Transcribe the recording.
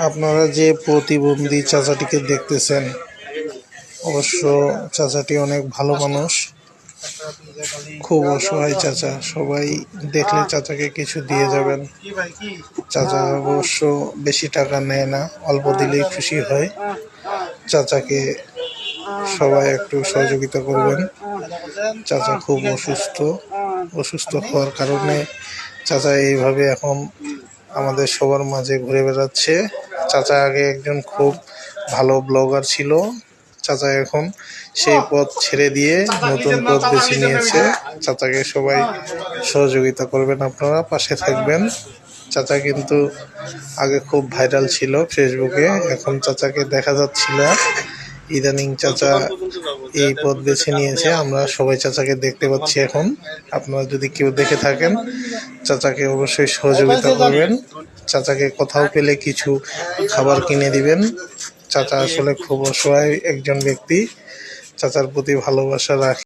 আপনারা যে প্রতিবন্ধী চাচাটিকে দেখতেছেন, অবশ্য চাচাটি অনেক ভালো মানুষ, খুব অসহায় চাচা। সবাই দেখলে চাচাকে কিছু দিয়ে যাবেন। চাচা অবশ্য বেশি টাকা নেয় না, অল্প দিলেই খুশি হয়। চাচাকে সবাই একটু সহযোগিতা করবেন। চাচা খুব অসুস্থ হওয়ার কারণে চাচা এইভাবে এখন আমাদের সবার মাঝে ঘুরে বেড়াচ্ছে। চাচা আগে একজন খুব ভালো ব্লগার ছিল, চাচা এখন সেই পথ ছেড়ে দিয়ে নতুন পথ বেছে নিয়েছে। চাচাকে সবাই সহযোগিতা করবেন, আপনারা পাশে থাকবেন। চাচা কিন্তু আগে খুব ভাইরাল ছিল ফেসবুকে, এখন চাচাকে দেখা যাচ্ছিল। ইদানিং চাচা এই পথ বেছে নিয়েছে, আমরা সবাই চাচাকে দেখতে পাচ্ছি এখন। আপনারা যদি কেউ দেখে থাকেন, চাচাকে অবশ্যই সহযোগিতা করবেন। চাচাকে কোথাও পেলে কিছু খাবার কিনে দিবেন। চাচা আসলে খুব অসহায় একজন ব্যক্তি, চাচার প্রতি ভালোবাসা রাখি।